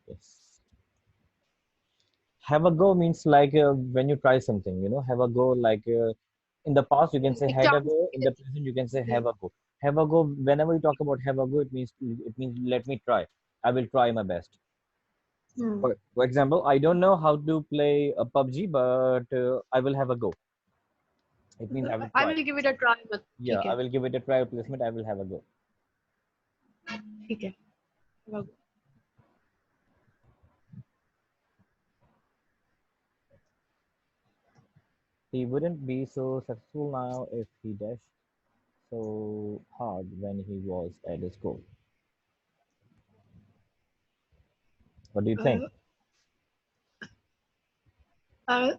Yes. Have a go means like when you try something, you know, have a go like in the past you can say एक had a chance go, in के the present you can say लिए. have a go. Have a go, whenever you talk about have a go, it means let me try. I will try my best. Hmm. For example, I don't know how to play a PUBG, but I will have a go. It means I will I try. will give it a try, but Yeah, ठीक I है. will give it a try replacement. I will have a go. ठीक है. He wouldn't be so successful now if he dashed so hard when he was at his goal. What do you think?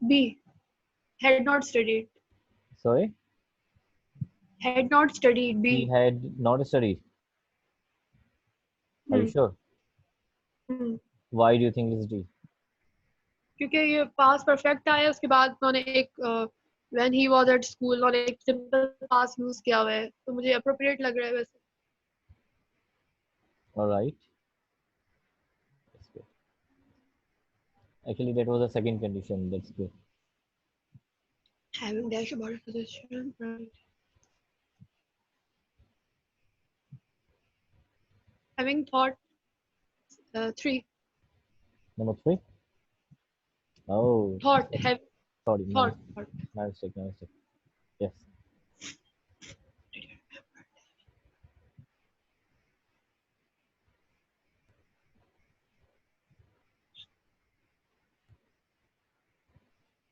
B. Had not studied. Sorry, Had not studied. he B. had not studied. Are you Hmm. sure? Hmm. Why do you think it's D? क्योंकि ये पास perfect आया उसके बाद उन्होंने एक when he was at school उन्होंने एक simple past use किया हुआ है तो मुझे अप्रोप्रिएट लग रहा है वैसे. All right. That's good. Actually, that was the second condition. That's good. Having dash about a position. Right. Having thought 3. Number three. Oh, Thought. Have sorry, thought. Thought. my mistake, my mistake. Yes.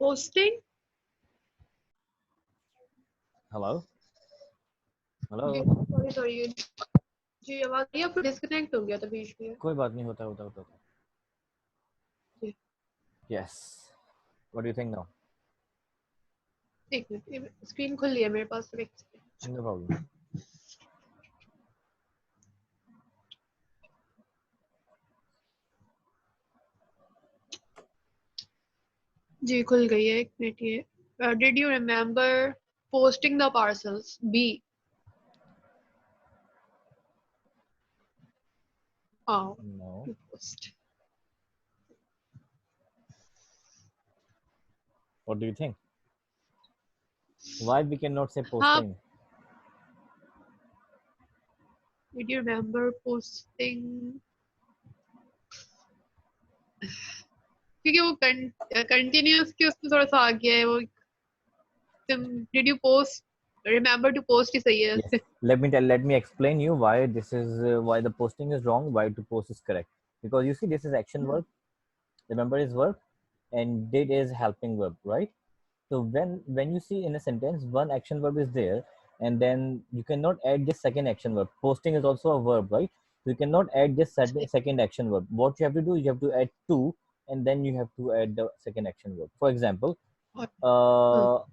Posting. Hello. Ji Hello. Sorry sorry जी आवाज ये फिर disconnect हो गया था बीच में. कोई बात नहीं होता होता होता. जी Yes. What do you think now? एक मिनट स्क्रीन खुल लिया मेरे पास एक सेकंड. No problem. जी खुल गई है एक मिनट ये. Did you remember posting the parcels? B. Oh, No. to post. What do you think? Why we cannot say हाँ. posting? Did you remember posting? क्योंकि वो कंटिन्यूअस के उसमें थोड़ा सा आ गया है वो. Did you post? Remember to post ही सही Yes. है. Let me explain you why this is why the posting is wrong, why to post is correct. Because you see, this is action verb. Remember is verb, and did is helping verb, right? So when you see in a sentence one action verb is there, and then you cannot add this second action verb. Posting is also a verb, right? So you cannot add this second action verb. What you have to do, you have to add two, and then you have to add the second action verb. For example, Hmm.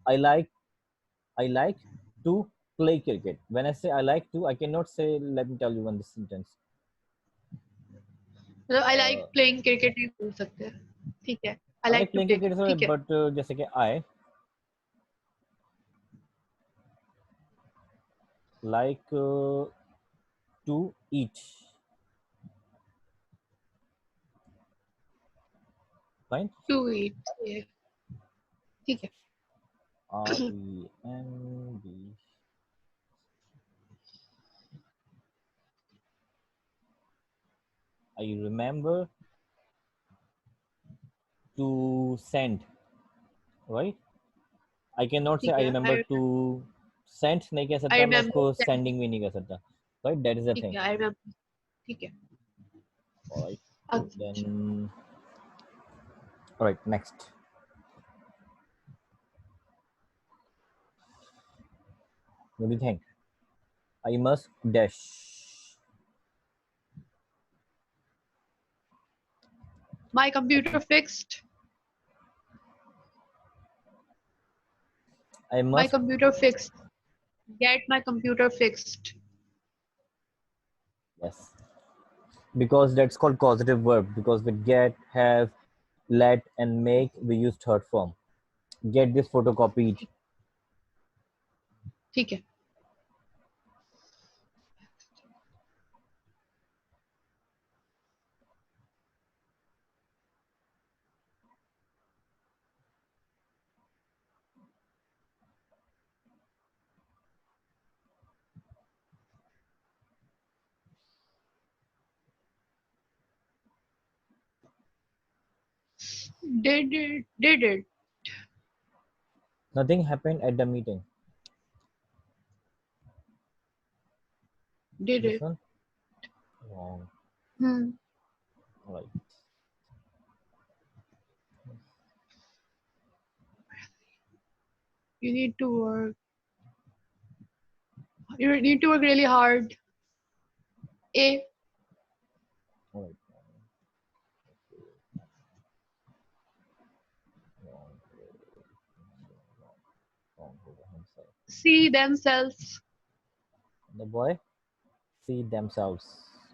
I like to play cricket. When I say I like to, I cannot say, let me tell you one this sentence. मतलब I like playing cricket नहीं बोल सकते. ठीक है. I I like like to playing play cricket, cricket. ठीक है. but जैसे कि I like to eat. Fine. To eat. Yeah. ठीक है. REMB. I remember to send, right? I cannot say ठीक I है. remember to send. नहीं कह I सकता मैं remember उसको sending. sending भी नहीं कह सकता, right? That is the ठीक thing. है. I remember. ठीक है. All right. अच्छा. Then, all right. Next. What do you think? I must dash. My computer fixed. I My must. computer fixed. Get my computer fixed. Yes. Because that's called causative verb. Because with get, have, let, and make, we use third form. Get this photocopied. ठीक है. Did it. Nothing happened at the meeting. Did This it. one? Wrong. Hmm. Right. You need to work. You need to work really hard. A. Right. Wrong. Wrong. Himself. See themselves. The boy see themselves.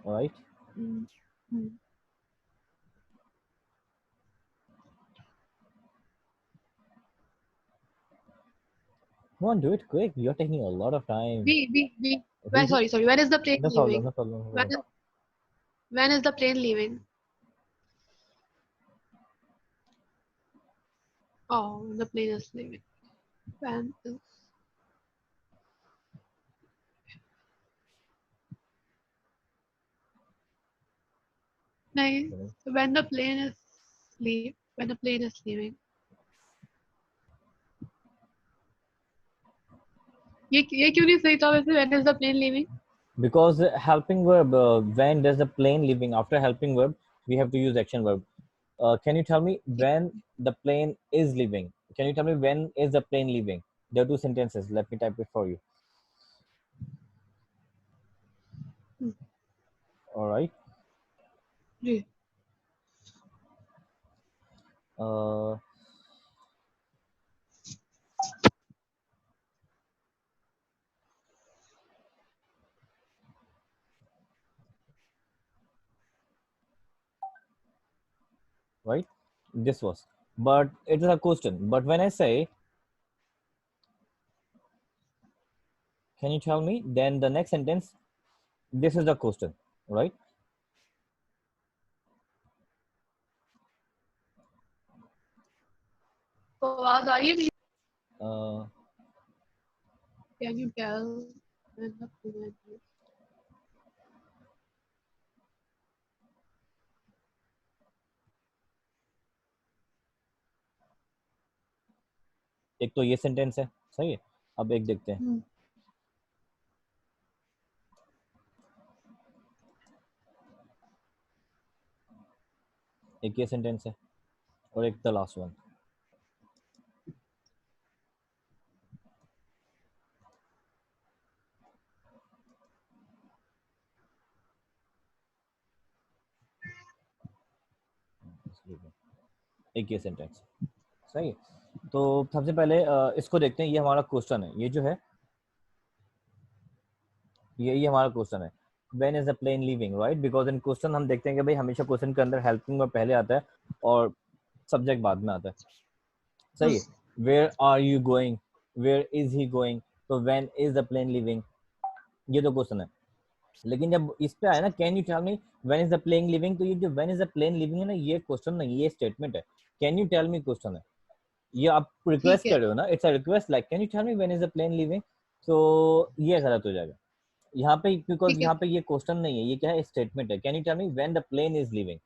All right. Hmm. Hmm. Come on, do it quick. You're taking a lot of time. B. B, When, B. sorry. When is the plane No problem. leaving? No problem. No When problem. is, when is the plane leaving? Oh, the plane is leaving. When is nice. When the plane is when the plane is leaving. ये क्यों नहीं सही था वैसे? When is the plane leaving? Because helping verb, when does the plane leaving? After helping verb, we have to use action verb. Can you tell me when the plane is leaving? Can you tell me when is the plane leaving? There are two sentences. Let me type it for you. Hmm. All right. Ji. Uh, right. This was, but it is a question. But when I say, can you tell me? Then the next sentence, this is the question, right? तो आवाज आ रही है? Uh, Can you tell when the plane is? एक तो ये sentence है, सही है. अब एक देखते हैं. Hmm. एक ये सेंटेंस है और एक द लास्ट वन. एक ये सेंटेंस, सही है. तो सबसे पहले इसको देखते हैं. ये हमारा क्वेश्चन है. ये जो है ये हमारा क्वेश्चन है. When is the plane leaving, right? Because इन क्वेश्चन हम देखते हैं कि भाई हमेशा क्वेश्चन के अंदर हेल्पिंग में पहले आता है और सब्जेक्ट बाद में आता है. सही है. Where are you going, where is he going. तो when is the plane leaving, ये तो क्वेश्चन है. लेकिन जब इस पे आया ना, can you tell me when is the plane leaving, तो ये जो when is the plane leaving है ना, ये क्वेश्चन नहीं, ये स्टेटमेंट है. Can you tell me question है. ये आप ठीक रिक्वेस्ट है. कर रहे हो ना, it's a request like can you tell me when is the plane leaving. तो ये गलत हो जाएगा यहाँ पे, बिकॉज ठीक है. यहाँ पे ये क्वेश्चन नहीं है, ये क्या है, स्टेटमेंट है. Can you tell me when the plane is leaving.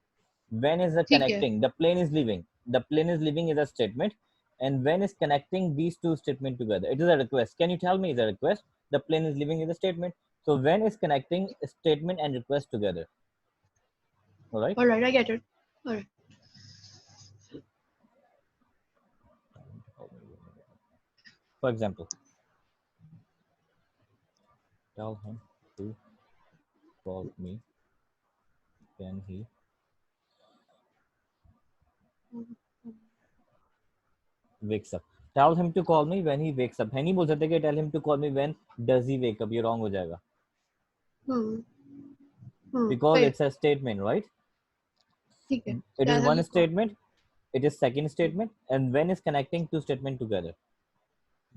When is the ठीक है. connecting, the plane is leaving, the plane is leaving is a statement, and when is connecting these two statements together, it is a request. Can you tell me is a request, the plane is leaving is a statement. So when is connecting statement and request together. All right. All right, I get it. All right. For example, tell him to call me when he wakes up. Tell him to call me when he wakes up है नहीं बोल सकते कि tell him to call me when does he wake up. ये wrong हो जाएगा Hmm. because सही. it's a statement, right? ठीक है. It is Tell him one to call. statement, it is second statement, and when is connecting two statement together.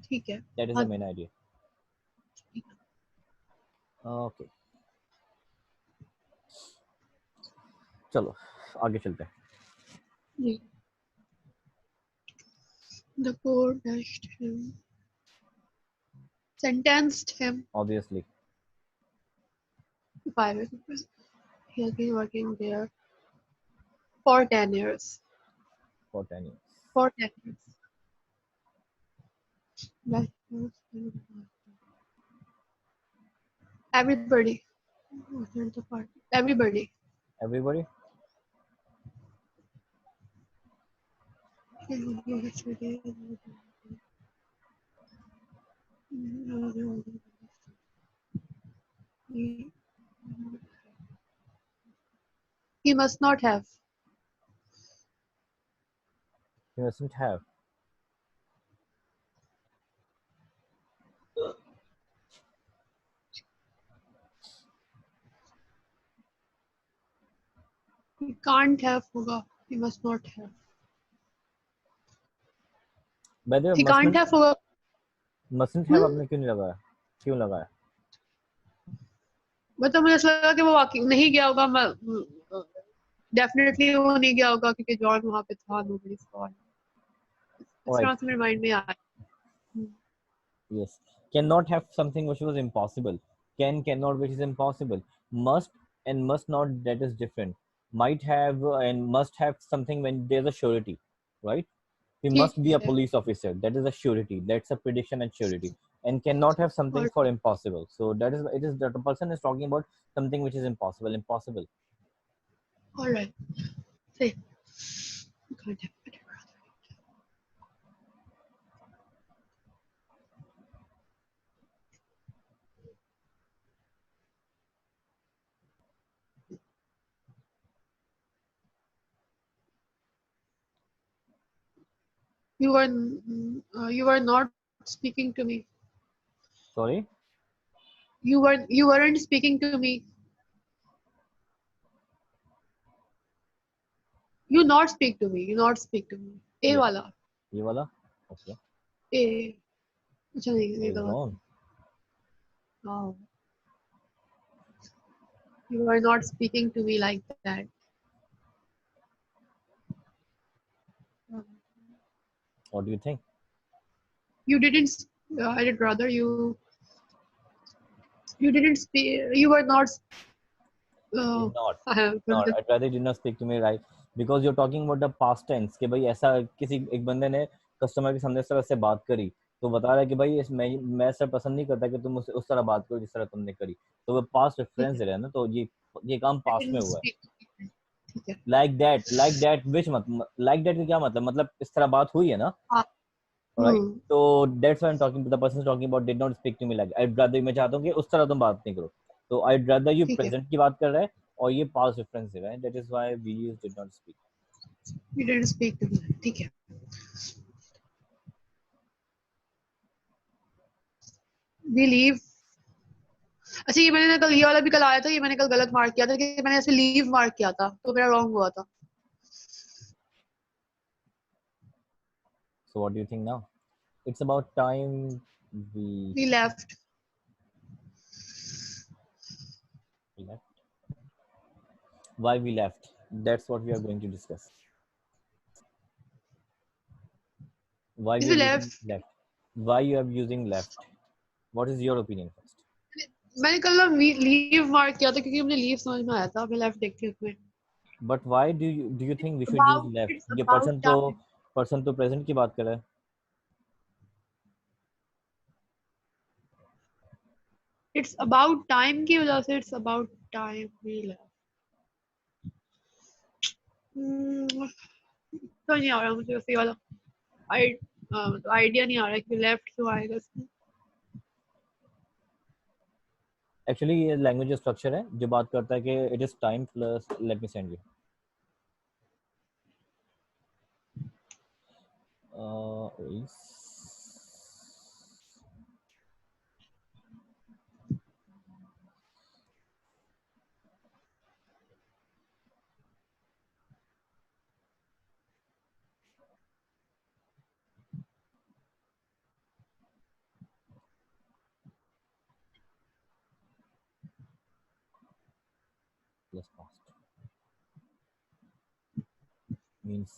ठीक है. That is the हाँ. main idea. Okay. चलो आगे चलते हैं. जी. The court dashed him. Sentenced him Obviously. to 5 years in prison. He has been working there for 10 years. For 10 years. For 10 years. Everybody. Everybody. Everybody? He must not have. He mustn't have. He can't have होगा. He must not have. By the way, He can't have होगा. mustn't have आपने क्यों नहीं लगाया? क्यों लगाया? मतलब मुझे ऐसा लगा कि वो वाकई नहीं गया होगा. डेफिनेटली वो नहीं गया होगा क्योंकि जॉन वहाँ पे था. Nobody saw. इस तरह से मेरे माइंड में आया. Yes. Cannot have something which was impossible. Cannot, which is impossible. Must and must not, that is different. Might have and must have something when there's a surety, right? He ठीक must be a है. police officer. That is a surety. That's a prediction and surety. And cannot have something और for impossible. So that is, it is that the person is talking about something which is impossible. Impossible. all right. Say. Can't have. You were not speaking to me. Sorry? You weren't speaking to me. You not speak to me. You not speak to me. A Yes. वाला. ये वाला? Okay. A. अच्छा नहीं A ये is गलत. wrong. Oh. You were not speaking to me like that. What do you think? You didn't. I did rather you. You didn't speak. You were not. Did not. I have. Not. I'd rather did not speak to me, right? Because you're talking about the past tense कि भाई ऐसा किसी एक बंदे ने customer के सामने इस तरह से बात करी तो बता रहा है कि भाई मैं सर पसंद नहीं करता कि तुम उस तरह बात करो जिस तरह तुमने करी तो वो पास्ट रेफरेंस है ना तो ये काम I पास्ट में didn't हुआ है speak. ठीक है. Like that which like that का क्या मतलब इस तरह बात हुई है ना हाँ. राइट तो that's why I am talking the person is talking about did not speak to me like I rather मैं चाहता हूं कि उस तरह तुम बात नहीं करो तो आई रादर यू ठीक है. प्रेजेंट की बात कर रहे हैं और ये पास्ट रेफरेंस है that is why we use did not speak You didn't speak to me. ठीक है. We leave. अच्छा ये मैंने कल ये वाला भी कल आया था. ये मैंने कल गलत मार्क किया था कि मैंने ऐसे लीव मार्क किया था तो मेरा रॉन्ग हुआ था. So what do you think now? It's about time We left. left. Why we left? That's what we are going to discuss. Why we We are using left. left? Why you are using left? What is your opinion first? मैंने कल ना leave mark किया था क्योंकि मुझे leave समझ में आया था. मैं लेफ्ट देखती हूँ उसमें. But why do you think we should use About left? it's ये about time. person तो present की बात कर रहा है. It's about time की वजह से it's about time we left. तो नहीं आ रहा मुझे वैसे वाला आइडिया नहीं आ रहा कि लेफ्ट क्यों आएगा इसमें. Actually ये language structure है जो बात करता है कि it is time plus let me send you. Is plus past means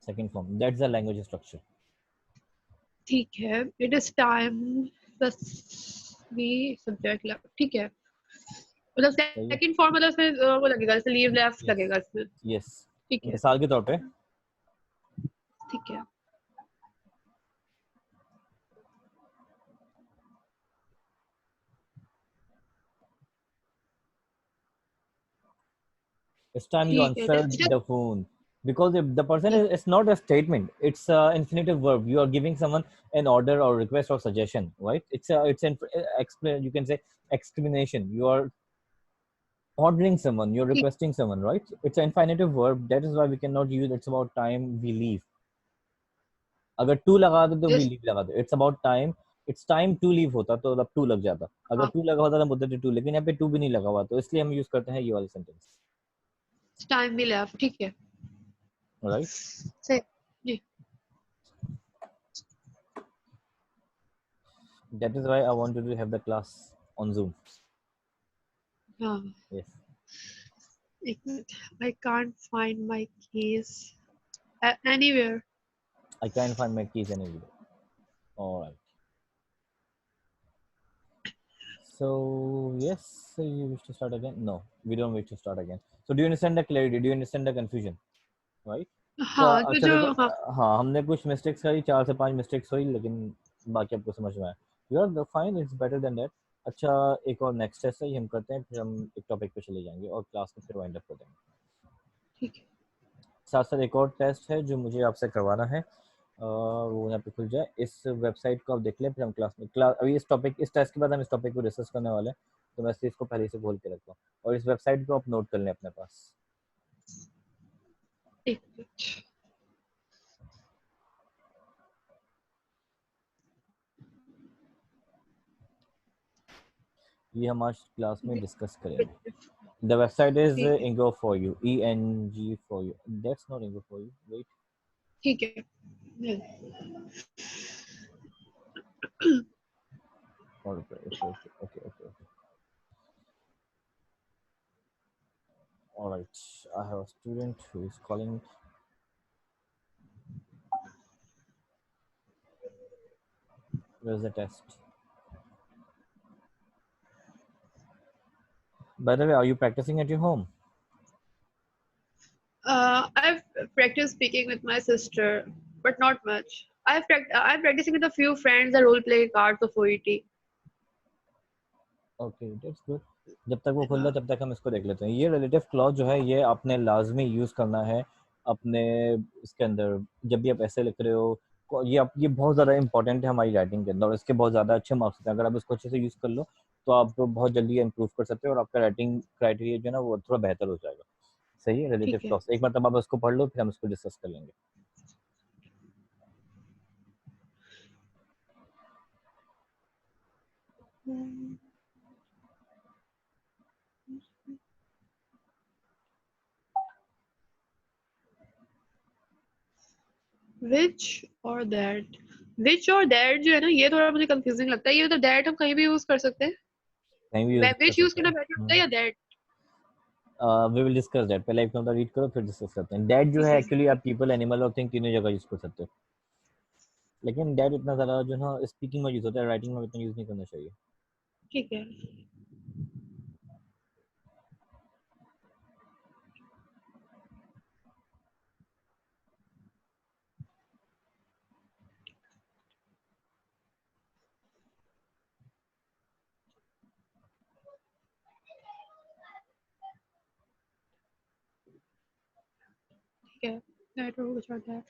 second form. That's the language structure. ठीक है. It is time plus we subject left. ठीक है. मतलब सही है? सेकंड फॉर्म मतलब इसमें वो लगेगा जैसे लीव लेफ्ट Yes. लगेगा इसमें. Yes. ठीक है मिसाल के तौर पे ठीक है this time you ठीक है answer the phone, because if the person is, it's not a statement, it's a infinitive verb. You are giving someone an order or request or suggestion, right? It's an explain, you can say explanation. You are ordering someone, you're ठीक requesting someone, right? It's an infinitive verb. That is why we cannot use it's about time we leave. अगर to लगा दो तो we just leave लगा दो. It's about time. It's time to leave होता तो अब टू लग जाता. अगर हाँ टू लगा होता तो मुद्दत टू, लेकिन यहाँ पे टू भी नहीं लगा हुआ, तो इसलिए हम यूज करते हैं ये वाला सेंटेंस, टाइम भी लेफ्ट ठीक है राइट? सही जी That is why I wanted to have the class on Zoom. हाँ Yes. एक minute I can't find my keys anywhere I can't find my keys anywhere. All right. So yes, so you wish to start again? No, we don't wish to start again. So do you understand the clarity? Do you understand the confusion? Right? तो हाँ तो अच्छा जो देखो, हाँ हाँ हमने कुछ मिस्टेक्स करी, 4 से 5 मिस्टेक्स हुई, लेकिन बाकी आपको समझ में आया. You are fine, it's better than that. अच्छा, एक और नेक्स्ट टेस्ट है, ये हम करते हैं, फिर हम एक टॉपिक पे चले जाएंगे और क्लास को फिर वाइंड अप कर देंगे. ठीक है साथ साथ एक और टेस्ट है जो मुझे आपसे करवाना है, वो यहाँ पे खुल जाए. इस वेबसाइट को आप देख लें, फिर हम क्लास अभी इस टॉपिक, इस टेस्ट के बाद हम इस टॉपिक को डिस्कस करने वाले हैं, तो मैं इसको पहले से खोल के रखता हूँ, और इस वेबसाइट को आप नोट कर लें अपने पास. एक मिनट ये हम आज क्लास में डिस्कस करेंगे. The website is ठीक है Ingo for you. ENG for you. That's not Ingo for you. Wait. ठीक है Okay, okay, okay, okay, okay. All right. I have a student who is calling. Where's the test? By the way, are you practicing at your home? I've practiced speaking with my sister, but not much. I'm practicing with a few friends the role play cards of OET. Okay, that's good. जब तक वो खुल रहा है तब तक हम इसको देख लेते हैं. ये रिलेटिव क्लॉज जो है ये आपने लाजमी यूज़ करना है अपने इसके अंदर, जब भी आप ऐसे लिख रहे हो. ये बहुत ज़्यादा इंपॉर्टेंट है हमारी राइटिंग के अंदर, और इसके बहुत ज़्यादा अच्छे मार्क्स होते हैं. अगर आप इसको अच्छे से यूज़ कर लो तो आप बहुत जल्दी इम्प्रूव कर सकते हो, और आपका राइटिंग क्राइटेरिया जो है ना वो थोड़ा बेहतर हो जाएगा. सही है, रिलेटिव ठीक है क्लॉज एक बार तब आप उसको पढ़ लो, फिर हम इसको डिस्कस कर लेंगे. which और that जो है ना ये थोड़ा मुझे कंफ्यूजिंग लगता है. ये तो that हम कहीं भी यूज कर सकते हैं. कहीं भी यूज़ कर which यूज सकते करना हैं. बेटर होता है या that? We will discuss that. पहले एक नंबर रीड करो, फिर डिस्कस करते हैं. डैट जो है एक्चुअली आप पीपल, एनिमल और थिंग तीनों जगह यूज कर सकते हो, लेकिन डैट इतना ज़्यादा जो है ना स्पीकिंग में यूज होता है, राइटिंग में इतना यूज नहीं करना चाहिए. ठीक है ठीक है that और कुछ और that.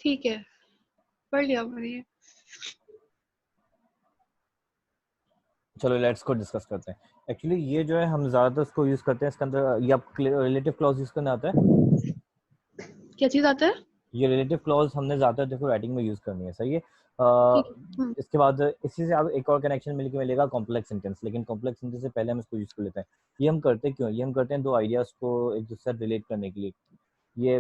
ठीक है पढ़ लिया मैंने ये. चलो लेट्स को डिस्कस करते हैं. एक्चुअली ये जो है हम ज़्यादातर उसको यूज करते हैं, इसके अंदर ये आप रिलेटिव क्लॉज यूज करना आता है. क्या चीज आता है? ये रिलेटिव क्लॉज हमने ज़्यादातर देखो राइटिंग में यूज करनी है. सही है. ठीक है इसके बाद इसी से आप एक और कनेक्शन मिल के मिलेगा कॉम्प्लेक्स सेंटेंस, लेकिन कॉम्प्लेक्स सेंटेंस से पहले हम इसको यूज कर लेते हैं. ये हम करते क्यों? ये हम करते हैं दो आइडियाज को एक दूसरे से रिलेट करने के लिए. ये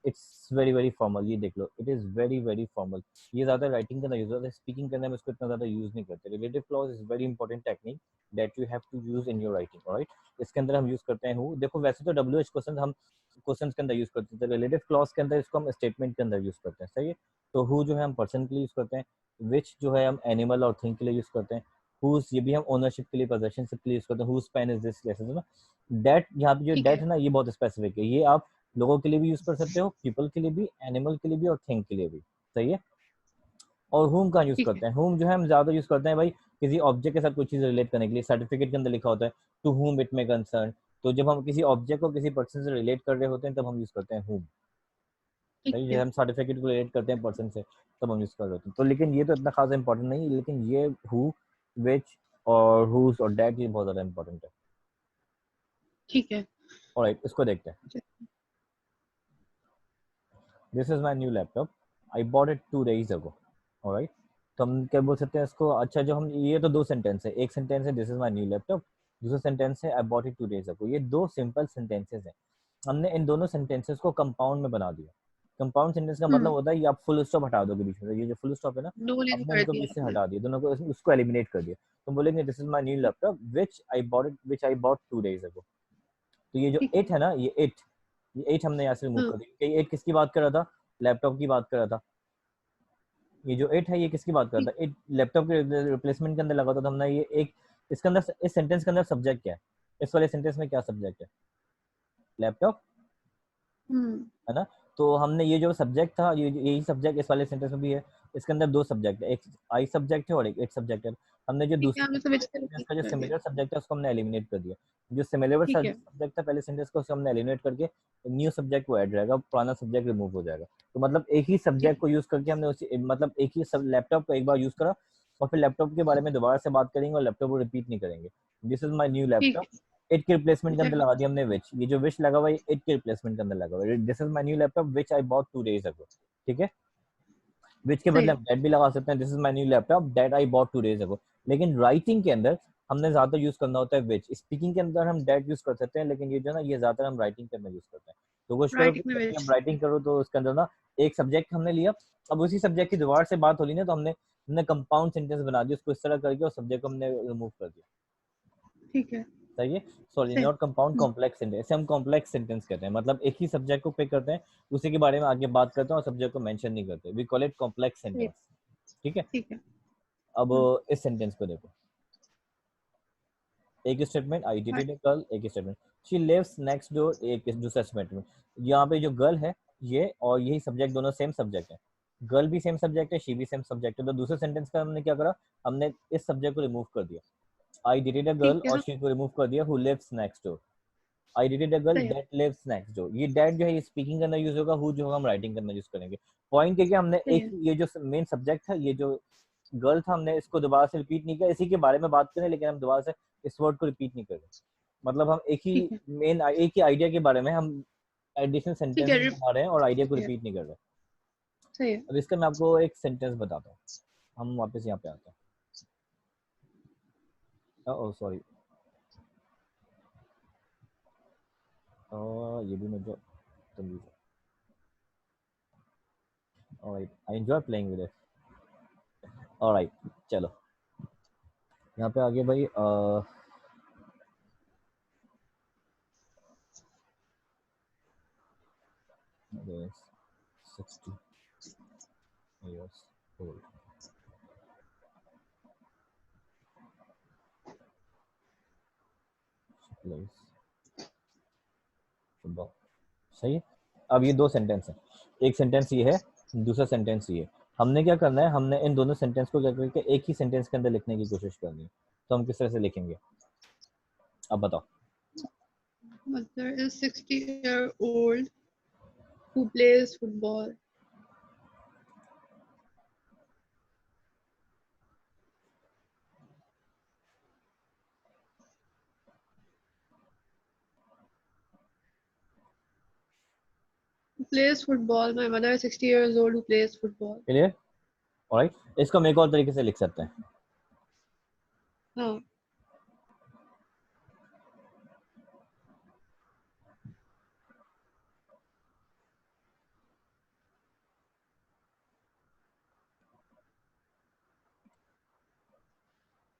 इट्स वेरी वेरी फॉर्मल. ये देख लो, it is very very formal. ये ज़्यादा राइटिंग के अंदर यूज होता है, स्पीकिंग करने में इसको इतना ज़्यादा यूज नहीं करते. Relative clause is very important technique that you have to use in your writing, right? इसके अंदर हम यूज करते हैं हूँ. देखो वैसे तो डब्ल्यू एच क्वेश्चन हम क्वेश्चन के अंदर यूज करते थे, रिलेटिव क्लॉज के अंदर इसको हम स्टेटमेंट के अंदर यूज करते हैं. सही है. तो हु जो है हम पर्सन के लिए यूज करते हैं, विच जो है हम एनिमल और थिंग के लिए यूज करते हैं, whose, ये भी हम ओनरशिप के लिए पोजेशनशिप के लिए यूज करते हैं, whose pen is this जैसे ना that, यहाँ पे जो ठीक that है है ना ये बहुत स्पेसिफिक है, ये आप लोगों के लिए भी यूज कर सकते हो, पीपल के लिए भी, एनिमल के लिए भी और थिंग के लिए भी, सही है। और whom का यूज ठीक है करते हैं, whom जो है हम ज्यादा यूज करते हैं भाई किसी ऑब्जेक्ट के साथ कोई चीज रिलेट करने के लिए, सर्टिफिकेट के अंदर लिखा होता है to whom it may concern, तो जब हम किसी ऑब्जेक्ट को किसी पर्सन से रिलेट कर रहे होते हैं तब हम यूज करते हैं whom, ठीक सही है, है हम सर्टिफिकेट को रिलेट करते हैं पर्सन से तब हम यूज कर रहे होते हैं। तो लेकिन ये तो इतना खास इंपॉर्टेंट नहीं, लेकिन ये who, which और whose और that ये बहुत ज्यादा इंपॉर्टेंट है। ठीक है ऑलराइट, इसको देखते हैं। This is my new laptop, I bought it 2 days ago। Alright, तो हम क्या बोल सकते हैं इसको, अच्छा जो हम, ये तो दो सेंटेंस है, एक सेंटेंस है this is my new laptop, दूसरा सेंटेंस है I bought it 2 days ago। ये दो सिंपल सेंटेंसेस हैं, हमने इन दोनों सेंटेंसेस को कंपाउंड में बना दिया। कंपाउंड सेंटेंस का मतलब होता है ये आप फुल स्टॉप हटा दोगे बीच में, ये जो फुल स्टॉप है ना नून इन हमने कर इनको दिया बीच से आपने हटा दिया, दोनों को उसको एलिमिनेट कर दिया। तो बोलेंगे this is my new laptop which I bought 2 days ago। तो ये जो ठीक है इट है ना, ये एट हमने यहाँ से रिमूव हाँ कर दिया, ये एट किसकी बात कर रहा था, लैपटॉप की बात कर रहा था। ये जो एट है ये किसकी बात कर ठीक रहा था, एट लैपटॉप के रिप्लेसमेंट के अंदर लगा था, तो हमने ये एक, इसके अंदर, इस सेंटेंस के अंदर सब्जेक्ट क्या है, इस वाले सेंटेंस में क्या सब्जेक्ट है, लैपटॉप, हम्म है ना। तो हमने ये जो सब्जेक्ट था, ये यही सब्जेक्ट इस वाले सेंटेंस में भी है, इसके अंदर दो सब्जेक्ट है, एक आई सब्जेक्ट है और एक इट सब्जेक्ट है। हमने जो ठीक है दूसरे हमने समझ कर repeat का जो कर दिया सिमिलर सब्जेक्ट है उसको हमने एलिमिनेट कर दिया, जो सिमिलर ठीक है सब्जेक्ट था पहले सेंटेंस को उसको हमने एलिमिनेट करके न्यू सब्जेक्ट को ऐड रहेगा, पुराना सब्जेक्ट रिमूव हो जाएगा। तो मतलब एक ही ठीक सब्जेक्ट को यूज करके हमने उसी, मतलब एक ही लैपटॉप को एक बार यूज करा और फिर लैपटॉप के बारे में दोबारा से बात करेंगे और लैपटॉप को रिपीट नहीं करेंगे। दिस इज माई न्यू ठीक लैपटॉप, है इट के रिप्लेसमेंट के ठीक अंदर है लगा दिया हमने विच, ये जो विच लगा हुआ है इट के रिप्लेसमेंट के अंदर लगा हुआ है, this is my new laptop which I bought 2 days ago। ठीक है, विच के सही बदले है हम दैट भी लगा सकते हैं, this is my new laptop that I bought 2 days ago। लेकिन राइटिंग के अंदर हमने ज्यादा यूज करना होता है विच, स्पीकिंग के अंदर हम दैट यूज कर सकते हैं, लेकिन ये जो ना ये ज्यादा हम राइटिंग के अंदर यूज करते हैं। तो कोशिश करो कि राइटिंग में जब भी विच आप राइटिंग करो तो उसके अंदर ना एक सब्जेक्ट हमने लिया, अब उसी सब्जेक्ट की दोबारा से बात हो रही ना तो हमने कंपाउंड सेंटेंस बना दिया उसको इस तरह करके और सब्जेक्ट को हमने रिमूव कर दिया, ठीक है सही है। सॉरी, सही नॉट कंपाउंड, कॉम्प्लेक्स सेंटेंस, इसे हम कॉम्प्लेक्स सेंटेंस कहते हैं, मतलब एक ही सब्जेक्ट को पिक करते हैं, उसी के बारे में आगे बात करते हैं और सब्जेक्ट को मेंशन नहीं करते, वी कॉल इट कॉम्प्लेक्स सही सेंटेंस। ठीक है, ठीक है अब हाँ इस सेंटेंस को देखो, एक स्टेटमेंट आई हाँ डेटेड ए गर्ल, एक statement she lives next door, एक दूसरा स्टेटमेंट। यहाँ पे जो गर्ल है ये और यही सब्जेक्ट दोनों सेम सब्जेक्ट है, गर्ल भी सेम सब्जेक्ट है, शी भी सेम सब्जेक्ट है, तो दूसरे सेंटेंस का हमने क्या करा, हमने इस सब्जेक्ट को रिमूव कर दिया, आई डेटेड अ गर्ल ठीक है और हाँ शी को रिमूव कर दिया who lives next door, I dated a girl सही है दैट लिव्स नेक्स्ट डोर। ये दैट जो है ये स्पीकिंग के अंदर यूज होगा, हु जो होगा हम राइटिंग के अंदर यूज करेंगे। पॉइंट क्या, हमने सही एक है ये जो मेन सब्जेक्ट था, ये जो गर्ल था, हमने इसको दोबारा से रिपीट नहीं किया, इसी के बारे में बात करें लेकिन हम दोबारा से इस वर्ड को रिपीट नहीं कर रहे, मतलब हम एक ही ठीक है मेन एक ही आइडिया के बारे में हम एडिशनल ठीक है सेंटेंसेस बना रहे हैं और आइडिया को सही है रिपीट नहीं कर रहे। सही है अब इसका मैं आपको एक सेंटेंस बताता हूँ, हम वापस यहाँ पे आते हैं। ओह सॉरी, ये भी मुझे तमीज है। Alright, I enjoy playing with it. Alright, चलो यहाँ पे आगे भाई, yes, 60 years old, plays football, सही है। अब ये दो सेंटेंस है, एक सेंटेंस ये है, दूसरा सेंटेंस ये है। हमने क्या करना है, हमने इन दोनों सेंटेंस को क्या करके एक ही सेंटेंस के अंदर लिखने की कोशिश करनी है, तो हम किस तरह से लिखेंगे, अब बताओ। mother is 60-year-old who plays football my mother is 60 years old who plays football clear, alright, इसको हम एक और तरीके से लिख सकते हैं, हाँ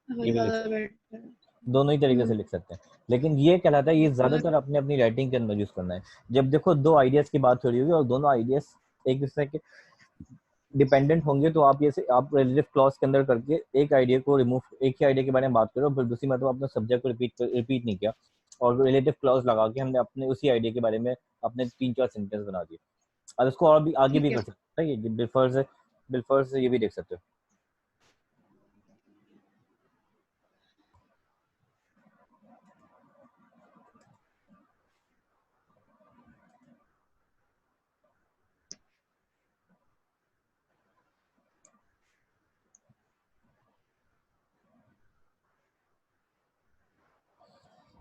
ये भी लिख ज्यादा सकते बेटर है हैं, दोनों ही तरीके से लिख सकते हैं, लेकिन ये कहलाता है, ये मगर ज्यादातर अपने अपनी राइटिंग के अंदर यूज करना है। जब देखो दो आइडियाज की बात हो रही होगी और दोनों आइडियाज एक दूसरे के डिपेंडेंट होंगे तो आप आप रिलेटिव क्लॉज के अंदर करके एक आइडिया को रिमूव, एक ही आइडिया के बारे में बात करो, फिर दूसरी मतलब अपने सब्जेक्ट को रिपीट नहीं किया और रिलेटिव क्लॉज लगा के हमने अपने उसी आइडिया के बारे में अपने 3-4 सेंटेंस बना दिए। अब इसको और भी आगे ठीक भी है। कर सकते हैं, ये बिल्फर से ये भी देख सकते हो।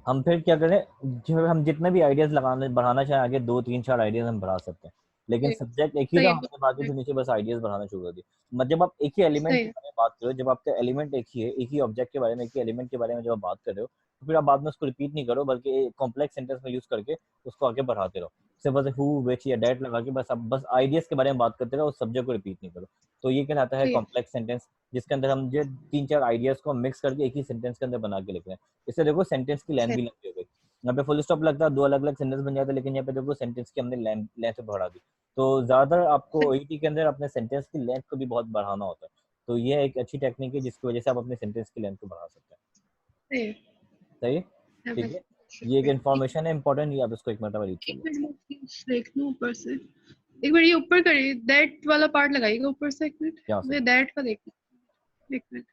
हम फिर क्या करें, जो हम जितने भी आइडियाज लगाने बढ़ाना चाहें आगे 2-3-4 आइडियाज हम बढ़ा सकते हैं, लेकिन सही सब्जेक्ट एक ही था, सही हमने बाकी से नीचे बस आइडियाज बढ़ाना शुरू कर दिए। मतलब जब आप एक ही एलिमेंट के सही बारे में बात करो, जब आपका एलिमेंट एक ही है, एक ही ऑब्जेक्ट के बारे में, एक ही एलिमेंट के बारे में जब आप बात कर रहे हो, तो फिर आप बाद में उसको रिपीट नहीं करो, बल्कि कॉम्प्लेक्स सेंटेंस में यूज करके उसको आगे बढ़ाते रहो। सिर्फ बस हु विच या डेट लगा के बस आप बस आइडियाज के बारे में बात करते रहो, उस सब्जेक्ट को रिपीट नहीं करो। तो ये कहलाता है सही है। कॉम्प्लेक्स सेंटेंस, जिसके अंदर हम जो 3-4 आइडियाज को मिक्स करके एक ही सेंटेंस के अंदर बना के लिख रहे हैं। इससे देखो सेंटेंस की लेंथ सही भी लंबी हो गई। यहाँ पे फुल स्टॉप लगता है, 2 अलग-अलग सेंटेंस बन जाते, लेकिन यहाँ पे देखो सेंटेंस की हमने लेंथ बढ़ा दी। तो ज़्यादातर आपको सही ओईटी के अंदर अपने सेंटेंस की लेंथ को भी बहुत बढ़ाना होता है। तो ये एक अच्छी टेक्निक है जिसकी वजह से आप अपने सेंटेंस की लेंथ को बढ़ा सकते हैं। सही है। सही है? यहाँ पे ठीक है? ये एक शुक्रिया। इन्फॉर्मेशन है इम्पोर्टेंट, ये आप इसको एक मरतबा रीड कर एक लो। मिनट मैं प्लीज देख लूं ऊपर से। एक बार ये ऊपर करिए, दैट वाला पार्ट लगाइएगा ऊपर से, एक मिनट यहाँ से, मुझे दैट का देखना। एक मिनट,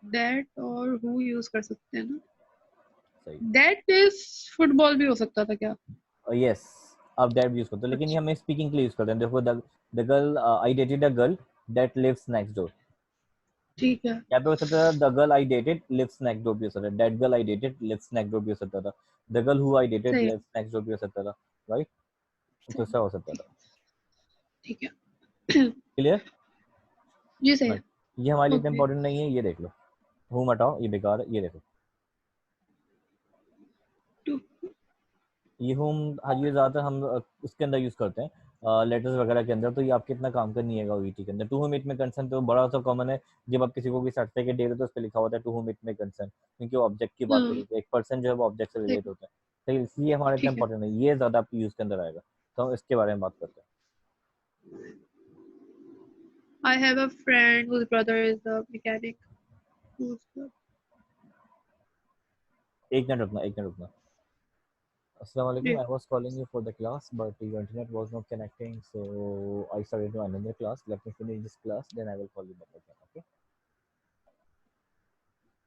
दैट और हु यूज कर सकते हैं ना? सही। दैट इज फुटबॉल भी हो सकता था क्या? यस, आप दैट यूज़ करते हो, लेकिन ये अच्छा हमें स्पीकिंग के लिए यूज़ करते हैं। देखो the girl I dated a girl that lives next door. ठीक है। यहाँ पे हो सकता था the girl I dated lives next door भी हो सकता था, that girl I dated lives next door भी हो सकता था, the girl who I dated सही है। लिव्स नेक्स्ट डोर भी हो सकता था, राइट? तो सही ऐसा हो सकता था। ठीक है। क्लियर? जी सही है। राइट। ये हमारे लिए इतना ओके। इंपॉर्टेंट नहीं है, ये देख लो। हूम हटाओ, ये बेकार है, ये देखो। टू। ये होम, हाँ ये ज़्यादातर हम उसके अंदर यूज़ करते हैं लेटर्स वगैरह के अंदर, तो ये आपके इतना काम का नहीं है ओईटी के अंदर। टू होम इट में कंसर्न तो बड़ा सा कॉमन है, जब आप किसी को भी सर्टिफिकेट दे रहे हो तो उस पर लिखा होता है टू होम इट में कंसर्न, क्योंकि वो ऑब्जेक्ट की बात हो रही है, एक पर्सन जो है वो ऑब्जेक्ट से रिलेट सही। होता है। तो इसलिए हमारे इतना ठीक है। इंपॉर्टेंट है, ये ज़्यादा आपके यूज़ के अंदर आएगा, तो हम इसके बारे में बात करते हैं। I have a friend whose brother is a mechanic. Who's the... एक मिनट रुकना, एक मिनट रुकना। Assalamu alaikum. Ji. I was calling you for the class, but your internet was not connecting, so I started to another class. Let me finish this class, then I will call you back again. Okay?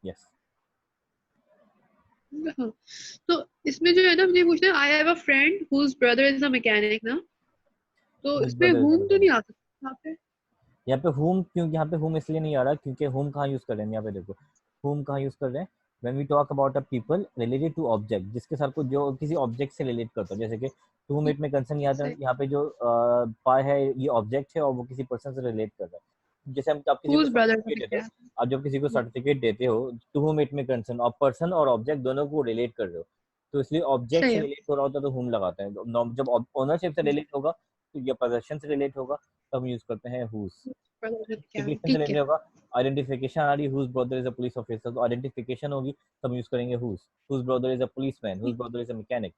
Yes. हाँ। तो इसमें जो है ना, मुझे पूछना है, I have a friend whose brother is a mechanic ना, तो Whose इसमें brother is a हुम तो नहीं mechanic? आ सकता यहाँ पे? यहाँ पे whom क्यों, यहाँ पे whom इसलिए नहीं आ रहा क्योंकि whom कहाँ यूज कर रहे हैं, यहाँ पे देखो whom कहाँ यूज कर रहे हैं। when we talk about a people related to object, जिसके साथ को जो किसी ऑब्जेक्ट से रिलेट करता है, जैसे कि टू whom it में कंसर्न सही। यहाँ पे जो पाई है ये ऑब्जेक्ट है और वो किसी पर्सन से रिलेट कर रहा है। जैसे हम आप किसी को whose brother is a certificate देते हो, मैकेनिक। आप जब किसी को सर्टिफिकेट देते हो, टू whom it में कंसर्न और पर्सन और ऑब्जेक्ट दोनों को रिलेट कर रहे हो, तो इसलिए ऑब्जेक्ट सही से है। रिलेट हो रहा होता है तो whom लगाते हैं। जब ओनरशिप से रिलेट होगा तो या पोजेशन से रिलेट होगा तो हम यूज करते हैं whose। Brother is a mechanic, identification से ठीक रिलेटेड है। होगा, आइडेंटिफिकेशन आ रही whose brother is a police officer, तो आइडेंटिफिकेशन होगी तो हम यूज करेंगे whose brother is a policeman, whose ठीक। Brother is a mechanic.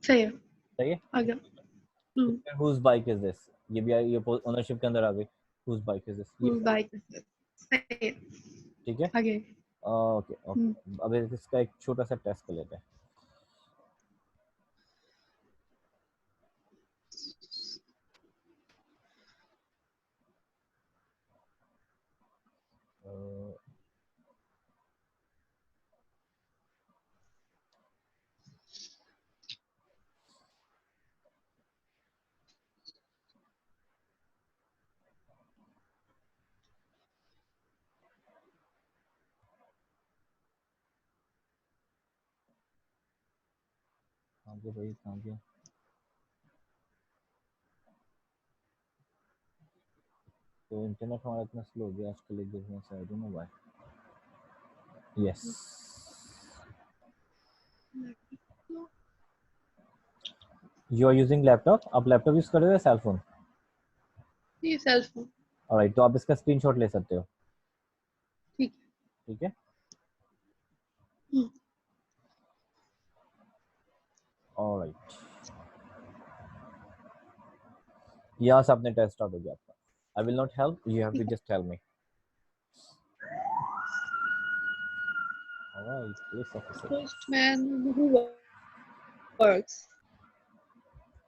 सही है। सही है? आ गया। Hmm. Whose bike is this, ये भी ये ओनरशिप के अंदर आ गई, हुज बाइक इज दिस, ये हुज बाइक इज दिस। सही है। ठीक है। आगे। ओके हम्म। ओके, अब इसका एक छोटा सा टेस्ट कर लेते हैं। अ, कहाँ गया भाई, कहाँ गया? तो इंटरनेट हमारा इतना स्लो हो गया आजकल, एक देखने से I don't know why. Yes, you are using laptop, आप लैपटॉप यूज कर रहे हो या सेल फोन? ये सेल्फ फोन। ऑलराइट, तो आप इसका स्क्रीनशॉट ले सकते हो। ठीक है। ठीक है, हम्म। ऑलराइट। यहाँ से आपने टेस्ट स्टार्ट हो गया आपका. I will not help. You have to just tell me. Alright, police officer. Postman who works.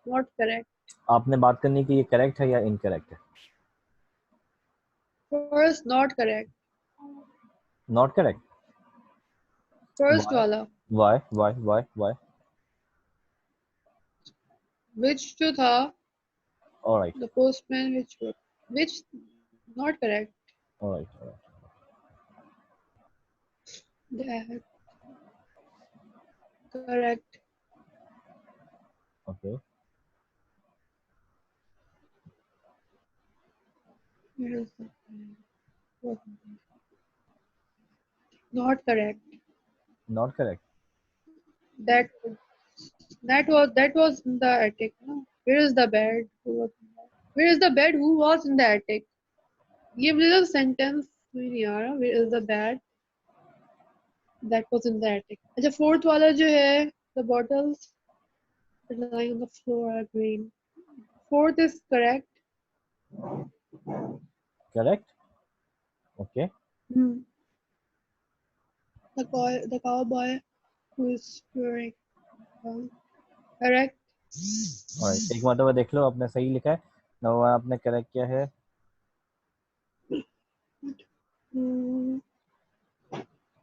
Not correct. आपने बात करनी कि ये करेक्ट है या इनकरेक्ट है. First, not correct. Not correct. First Why? वाला. Why? Which जो था, Alright. the postman which not correct. Alright. That correct. Okay. Where is the what? Not correct. Not correct. That that was in the attic. No? Where is the bed? Where is the bed? Who was in the attic? ये मुझे तो sentence में नहीं आ रहा. Where is the bed? That was in the attic. अच्छा fourth वाला जो है, the bottles lying on the floor are green. Fourth is correct. Correct. Okay. The cowboy who is wearing correct. Alright. एक मरतबा देख लो आपने सही लिखा है. now आपने करेक्ट किया है.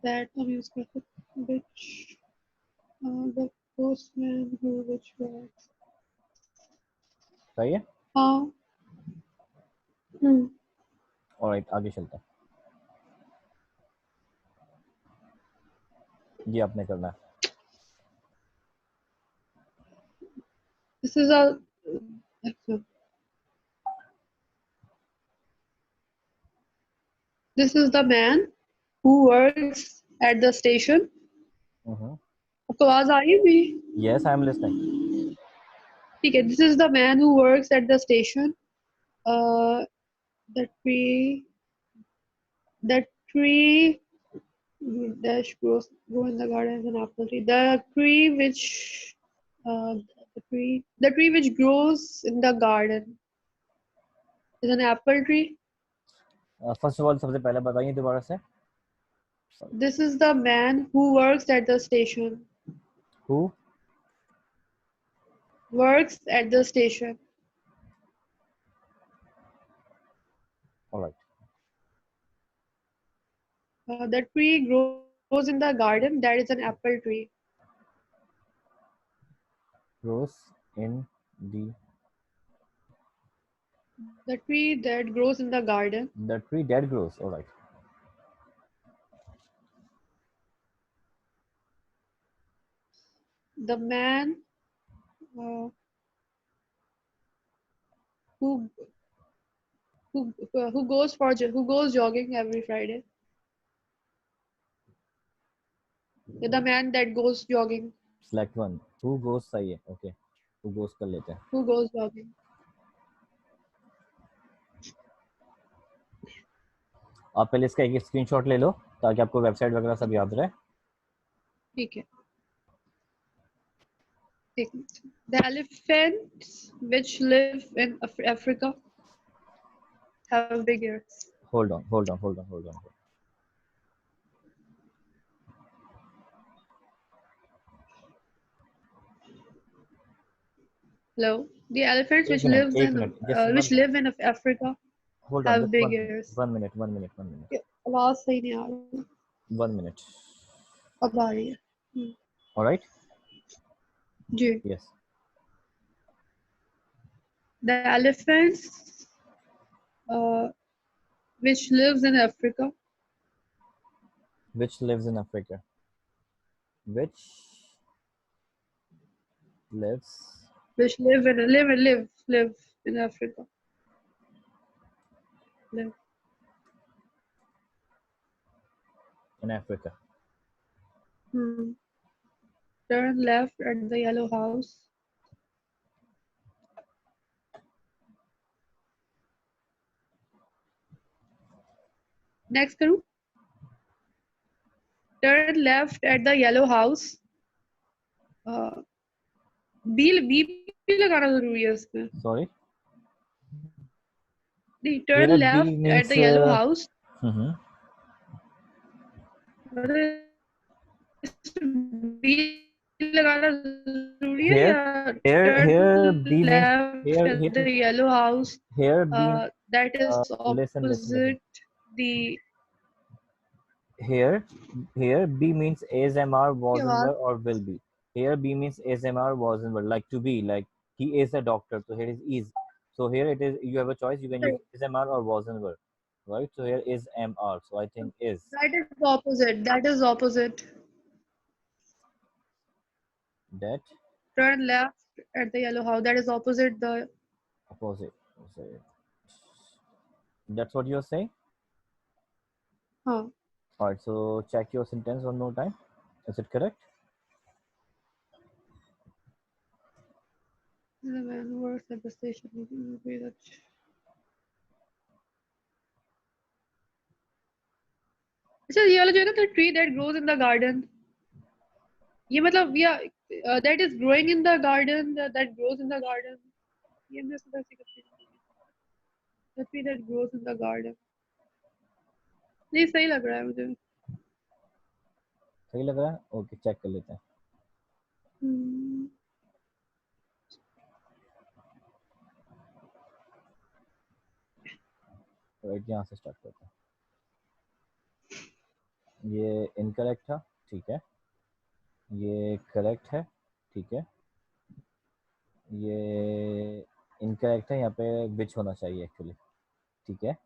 That हम use करते which the postman who which works. सही है. हाँ. Alright, आगे चलते हैं. ये आपने करना है. This is a this is the man who works at the station. आपको आवाज आ रही है मेरी? Yes, I am listening. ठीक है. This is the man who works at the station. The tree dash grows grow in the garden as an apple tree. The tree which grows in the garden is an apple tree. First of all, सबसे पहले बताइए दोबारा से. This is the man who works at the station. Who works at the station? Alright. The tree grows in the garden. That is an apple tree. Grows in the tree that grows in the garden. The tree that grows. Alright. The man who goes jogging every Friday. The man that goes jogging. Select one. Who goes सही है. Okay. Who goes कर लेते हैं. Who goes jogging. आप पहले इसका एक screenshot ले लो ताकि आपको वेबसाइट वगैरह सब याद रहे. ठीक है. The elephants which live in Africa have big ears. Hold on. Hello. The elephants which live in Africa Hold have on. big ears. 1 minute. आवाज सही नहीं आ रही. 1 minute. अब आ रही है. All right. Ji. Yes. The elephants which lives in Africa. Which lives in Africa. Which live in Africa. Live. In Africa. Turn left at the yellow house. Next करूँ? Turn left at the yellow house. B लगाना जरूरी है इसमें. Sorry. The Here turn B left at means the yellow house. mhm. B लगाना जरूरी है here या here turn B means left at the yellow house here B that is listen. opposite the Here B means ASMR की was in आवाज were or will be. Here B means ASMR was in were, like to be, like he is a doctor. So here is. So here it is. You have a choice. You can use ASMR or was in were, right? So here is MR. So I think is that is opposite. That is opposite. that Turn left at the yellow house. That is opposite the. opposite. So that's what you're saying. Huh. All right. So check your sentence one more time. Is it correct? The man who works at the station. अच्छा ये वाला जो है ना the tree that grows in the garden ये मतलब या that is growing in the garden that grows in the garden ये मैं थोड़ा सी confusion the tree that grows in the garden नहीं सही लग रहा है मुझे सही लग रहा है? ओके, चेक कर लेते हैं. राइट, यहाँ से स्टार्ट करते हैं. ये इनकरेक्ट था, ठीक है. ये करेक्ट है, ठीक है. ये इनकरेक्ट है, यहाँ पे विच होना चाहिए एक्चुअली, ठीक है.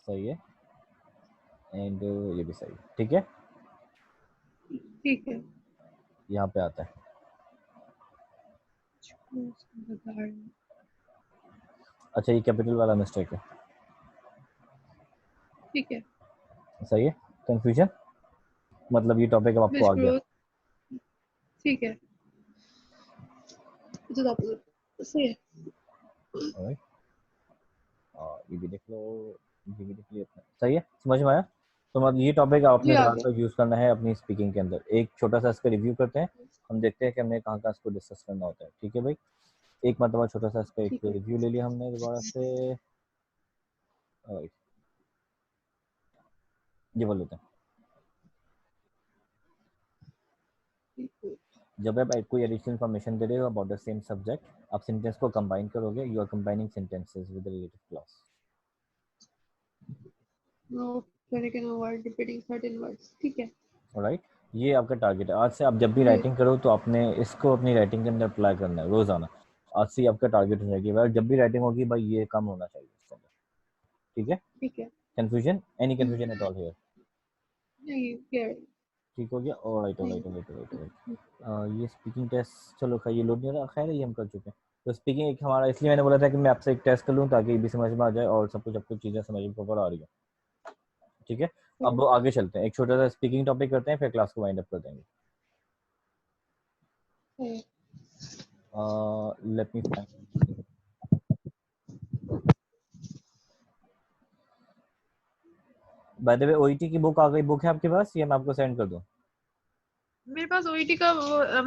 सही है. एंड ये भी सही है, ठीक है. ठीक है यहाँ पे आता है. grows in the garden अच्छा, ये कैपिटल वाला मिस्टेक है. ठीक है सही है. कंफ्यूजन मतलब ये टॉपिक अब आपको which आ गया. grows ठीक है it is opposite सही है Alright. ये भी देख लो, ये भी देख लिया आपने. सही है, समझ में आया. तो मतलब ये टॉपिक आपने जी आ ज़्यादातर गया यूज़ करना है अपनी स्पीकिंग के अंदर. एक छोटा सा इसका रिव्यू करते हैं, हम देखते हैं कि हमने कहाँ कहाँ इसको डिस्कस करना होता है. ठीक है भाई, एक मतलब छोटा सा इसका एक ठीक है रिव्यू ले लिया हमने दोबारा से. Alright, ये बोल लेते हैं. ठीक है जब आप कोई एडिशनल इन्फॉर्मेशन दे रहे हो अबाउट द सेम सब्जेक्ट, आप सेंटेंस को कंबाइन करोगे. You are combining sentences with related clause. no then you can avoid repeating certain words ठीक है राइट, ये आपका टारगेट है. आज से आप जब भी जी राइटिंग करो तो आपने इसको अपनी राइटिंग के अंदर अप्लाई करना है रोजाना. आज से आपका टारगेट हो जाएगी भाई, जब भी राइटिंग होगी भाई ये काम होना चाहिए इसके अंदर. ठीक है. ठीक है confusion, any confusion at all here? नहीं क्या ठीक हो गया. ऑलराइट नहीं ऑलराइट ऑलराइट ऑलराइट. ये स्पीकिंग टेस्ट चलो खैर ये लोड नहीं रहा. खैर ये हम कर चुके हैं. तो स्पीकिंग एक हमारा, इसलिए मैंने बोला था कि मैं आपसे एक टेस्ट कर लूँ ताकि ये भी समझ में आ जाए और सब कुछ चीज़ें समझ में प्रॉपर आ रही है. ठीक है. अब आगे चलते हैं, एक छोटा सा स्पीकिंग टॉपिक करते हैं, फिर क्लास को वाइंड अप कर देंगे. Let me find. By the way OET की बुक आ गई. बुक है आपके पास या मैं आपको सेंड कर दूं? मेरे पास ओईटी का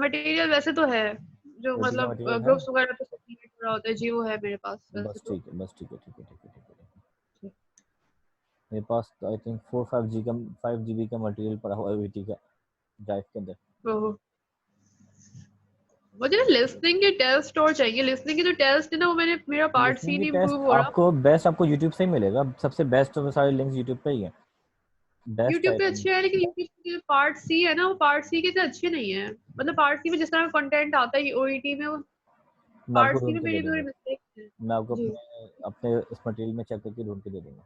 मटेरियल वैसे तो है जो ओईटी का मतलब मटेरियल है. ग्रुप्स वगैरह पे सर्टिफिकेट हो रहा होता है जी वो है मेरे पास वैसे बस तो ठीक है, बस ठीक है, ठीक है, ठीक है, ठीक है. मेरे पास आई थिंक 5 GB का मटेरियल पड़ा हुआ है ओईटी का ड्राइव के अंदर. ओह मुझे ना लिसनिंग के टेस्ट और चाहिए लिसनिंग की जो टेस्ट है ना वो मैंने मेरा पार्ट सी लिसनिंग की नहीं टेस्ट इम्प्रूव हो रहा आपको बेस्ट आपको यूट्यूब से ही मिलेगा. सबसे बेस्ट तो सारे लिंक्स यूट्यूब पे ही है. बेस्ट यूट्यूब आई पे थिंक. अच्छे है लेकिन यूट्यूब के जो पार्ट सी है ना वो पार्ट सी के से अच्छे नहीं है मतलब पार्ट सी में जिस तरह कंटेंट आता है ओईटी में वो मैं आपको पार्ट सी ढूंढ में के दे मेरी थोड़ी दूंगा. मिस्टेक है मैं आपको जी अपने अपने इस मटेरियल में चेक करके ढूंढ के दे दूंगा.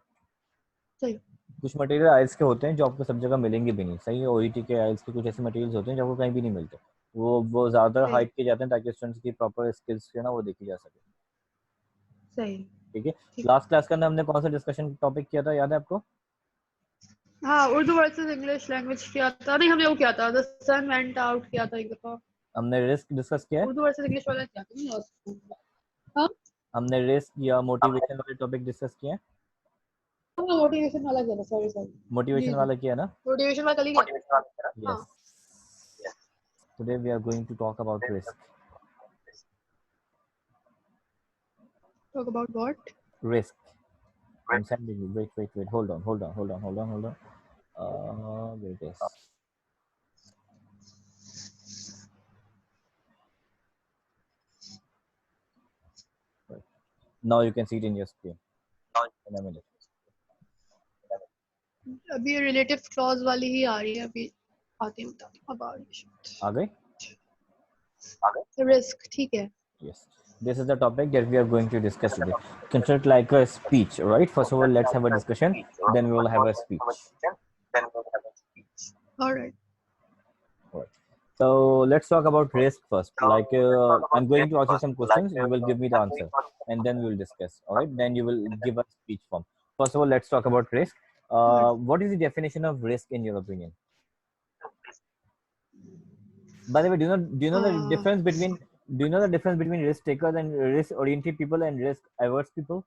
सही कुछ मटेरियल आइल्स के होते हैं जो आपको सब जगह मिलेंगे भी नहीं. सही है. ओईटी के आइल्स के कुछ ऐसे मटेरियल्स होते हैं जो आपको कहीं भी नहीं मिलते. वो ज़्यादा सही हाइट किए जाते हैं ताकि स्टूडेंट्स की प्रॉपर स्किल्स जो है ना वो देखी जा सके. सही ठीक है. ठीक लास्ट क्लास के अंदर हमने कौन सा डिस्कशन टॉपिक किया था, याद है आपको? हाँ उर्दू वर्सेस इंग्लिश लैंग्वेज किया था नहीं हमने वो किया था द सन वेंट आउट किया था एक दफा हमने रिस्क डिस्कस किया है. उर्दू वर्सेस इंग्लिश वाला किया था नहीं हाँ हमने रिस्क या मोटिवेशन वाले टॉपिक डिस्कस किए हैं. हाँ मोटिवेशन वाला किया था सॉरी सॉरी जी मोटिवेशन जी वाला किया ना. मोटिवेशन वाला कल ही किया था हाँ yes. Today we are going to talk about risk. Talk about what? Risk. I'm sending you. Wait. Hold on. Where it is. Right. Now you can see it in your screen. In a minute. अभी relative clause वाली ही आ रही है अभी आती है about आ गई? risk ठीक है. Yes. This is the topic that we are going to discuss today. Consider it like a speech, right? First of all, let's have a discussion. Then we will have a speech. All right. Alright. So let's talk about risk first. Like I'm going to ask you some questions. You will give me the answer, and then we will discuss. All right. Then you will give a speech form. First of all, let's talk about risk. What is the definition of risk in your opinion? By the way, do you know the difference between risk takers and risk oriented people and risk averse people?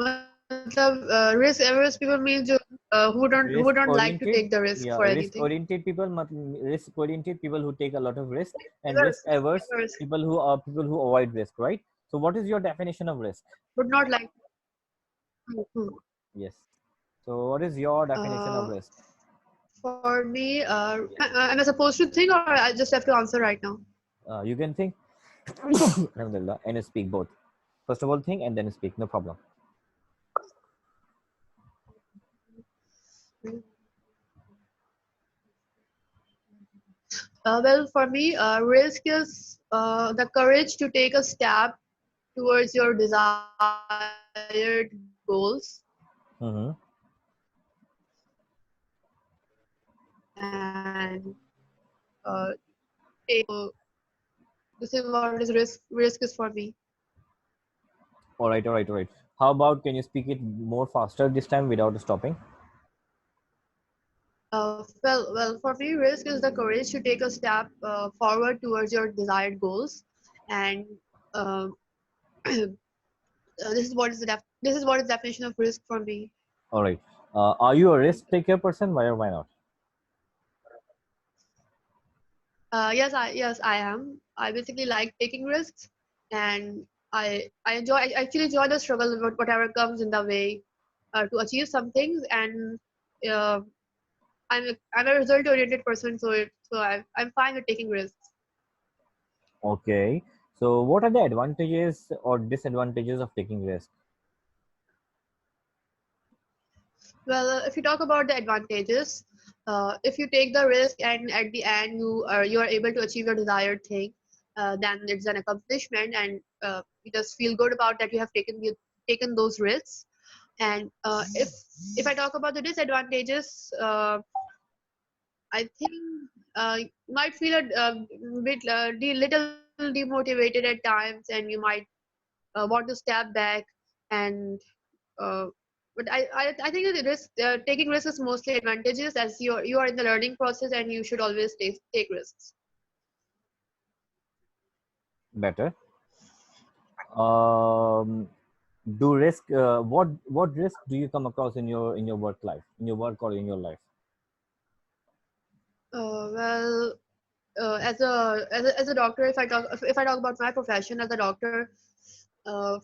मतलब risk averse people means जो who Risk don't like to oriented, take the risk yeah, for risk anything. oriented people, risk oriented people who take a lot of risk, and risk Averse, averse averse, people who avoid risk, right? So what is your definition of risk? would not like. Mhm. Yes. So what is your definition of Uh, risk? for me, am I supposed to think or I just have to answer right now? You can think Alhamdulillah, and speak both. First of all, think and then speak. No problem. Well, for me, risk is the courage to take a step towards your desired goals Mm-hmm. and take. This is what is risk. Risk is for me. All right. How about can you speak it more faster this time without stopping? Well, for me, risk is the courage to take a step forward towards your desired goals, and uh, this is what is definition of risk for me. All right. Are you a risk taker person? Why or why not? Yes, I am. I basically like taking risks, and I actually enjoy the struggle with whatever comes in the way to achieve some things, and uh, I'm a result oriented person, so I'm fine with taking risks. Okay. So what are the advantages or disadvantages of taking risk? Well, if you talk about the advantages, if you take the risk and at the end you are able to achieve your desired thing, then it's an accomplishment, and you just feel good about that you have taken those risks. And if I talk about the disadvantages, I think you might feel bit little demotivated at times, and you might want to step back and uh, but I think that taking risks is mostly advantageous as you are in the learning process and you should always take risks. Better. Um, do risk. What risk do you come across in your work life, in your work or in your life? Well, as a doctor, if I talk about my profession as a doctor, uh,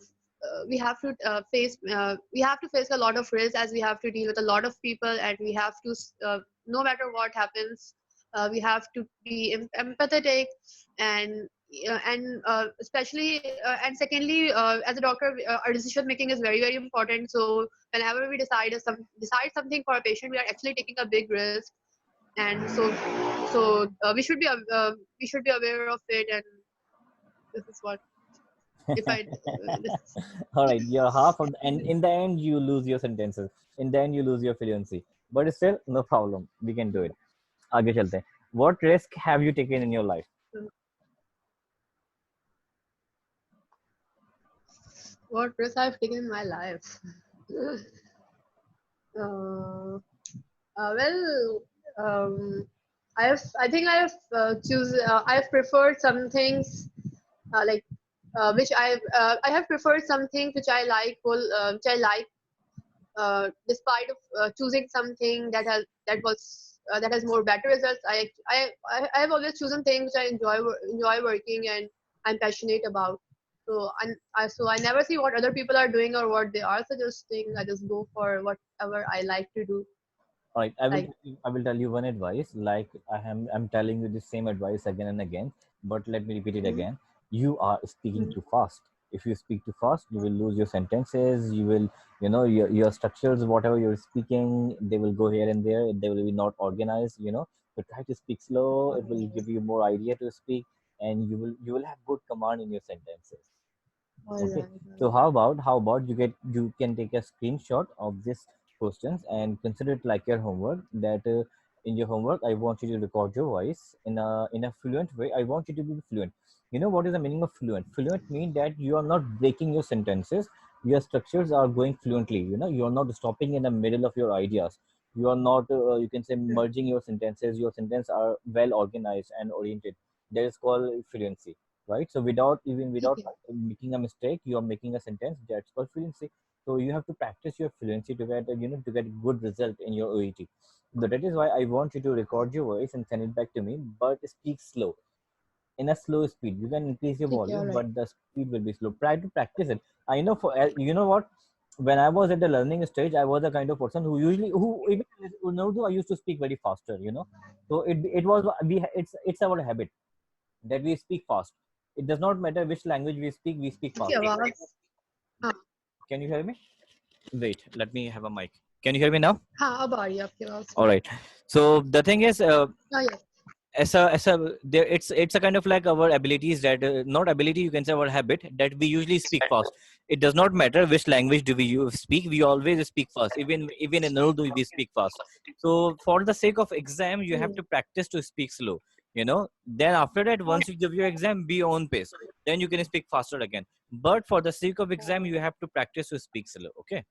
we have to face a lot of risks as we have to deal with a lot of people, and we have to no matter what happens, we have to be empathetic and especially and secondly, as a doctor, our decision making is very important. So whenever we decide something for a patient, we are actually taking a big risk, and we should be aware of it, and this is what if I this All right, you're half of, and in the end you lose your sentences. In the end you lose your fluency. But still, no problem. We can do it. आगे चलते हैं. What risk have you taken in your life? what risk I've taken in my life. uh, well, I think I have preferred some things like I have preferred some things which I like which I like despite of choosing something that has more better results. I have always chosen things which I enjoy working and I'm passionate about. So I never see what other people are doing or what they are suggesting. I just go for whatever I like to do. All right, I will Like, tell you, I will tell you one advice. Like I'm telling you the same advice again and again, but let me repeat it mm, again. You are speaking mm, too fast. If you speak too fast, you will lose your sentences. You will, your structures, whatever you're speaking, they will go here and there. They will be not organized. So try to speak slow. It will give you more idea to speak, and you will have good command in your sentences. all Okay, right, all so right. how about you can take a screenshot of this questions and consider it like your homework. That in your homework, I want you to record your voice in a fluent way. I want you to be fluent. You know what is the meaning of fluent? Fluent means that you are not breaking your sentences. Your structures are going fluently. You are not stopping in the middle of your ideas. You are not you can say Mm, merging your sentences. Your sentences are well organized and oriented. That is called fluency, right? So without okay, making a mistake, you are making a sentence. That's called fluency. So you have to practice your fluency to get a good result in your OET. So that is why I want you to record your voice and send it back to me, but speak slow, in a slow speed. You can increase your okay, all volume, right. but the speed will be slow. Try to practice it. I know for you know what, when I was at the learning stage, I was the kind of person who even in Urdu I used to speak very faster. So it was it's our habit that we speak fast. It does not matter which language we speak आपकी fast. आवाज हाँ Can you hear me? Wait, let me have a mic. Can you hear me now? हाँ अब आ रही है आपकी आवाज All right. So the thing is, हाँ yes it's a kind of like our abilities that not ability, you can say our habit that we usually speak fast. It does not matter which language do we speak, we always speak fast. Even in Urdu we speak fast. So for the sake of exam, you have mm, to practice to speak slow. Then after that, हाँ once you give your exam, be your own pace. Then you can speak faster again. But for the sake of exam, you have to practice to speak slow. Okay,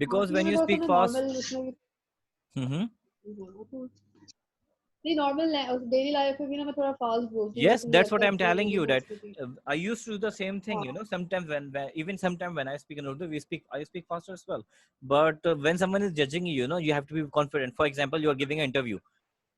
हाँ because क्योंकि when मैं you थोड़ा सा speak ना fast. Normal उसमें Mhm. नहीं normal daily life में भी ना मैं थोड़ा फास्ट बोलती हूँ Yes, जैसे मुझे that's लगता what है I'm कि telling मुझे you. बहुत That छोटी I used to do the same thing. हाँ Sometimes even sometimes when I speak in Urdu, I speak faster as well. But when someone is judging you, you have to be confident. For example, you are giving an interview.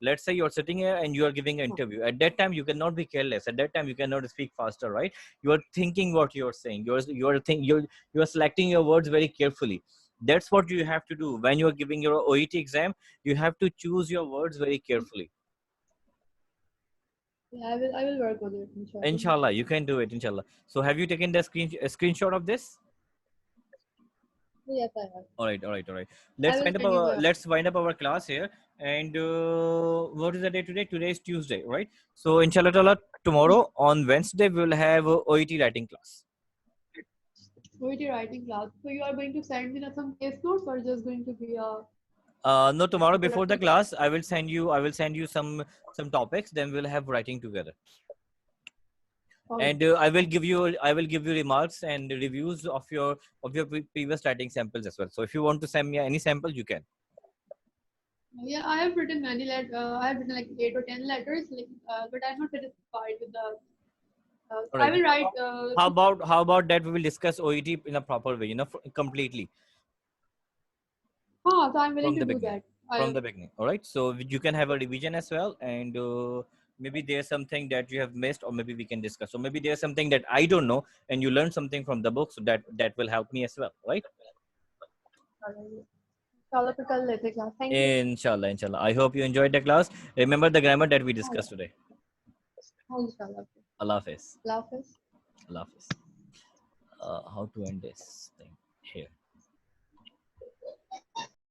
Let's say you're sitting here and you are giving an हाँ interview. At that time, you cannot be careless. At that time, you cannot speak faster, right? You are thinking what you're saying. You're selecting your words very carefully. That's what you have to do when you are giving your OET exam. You have to choose your words very carefully. yeah, I will work on it inshallah Inshallah, you can do it. Inshallah. So, have you taken the screenshot of this? yes I have All right, all right, all right. I Let's will wind up send you our the let's wind up our class here. And what is the day today? Today is Tuesday, right? So, inshallah, ta'ala, tomorrow on Wednesday we will have OET writing class. OET writing class so you are going to send me some case notes or just going to be a No, tomorrow before the introduction class, I will send you some topics. Then we'll have writing together. all right And I will give you remarks and reviews of your previous writing samples as well. So if you want to send me any sample, you can. yeah I have written I have written like 8 or 10 letters like but I'm not satisfied with the All I right. will write How about that we will discuss OET in a proper way, completely हाँ so I'm willing from to the do beginning. that From I the beginning. All right. So you can have a revision as well, and maybe there's something that you have missed, or maybe we can discuss. Or maybe there's something that I don't know, and you learn something from the book, so that will help me as well. Right? inshallah फिर कल लेते class thank you Inshallah, inshallah. I hope you enjoyed the class. Remember the grammar that we हाँ discussed today. हाँ इंशाल्लाह Allah Hafiz. Allah Hafiz Allah Hafiz. How to end this thing here?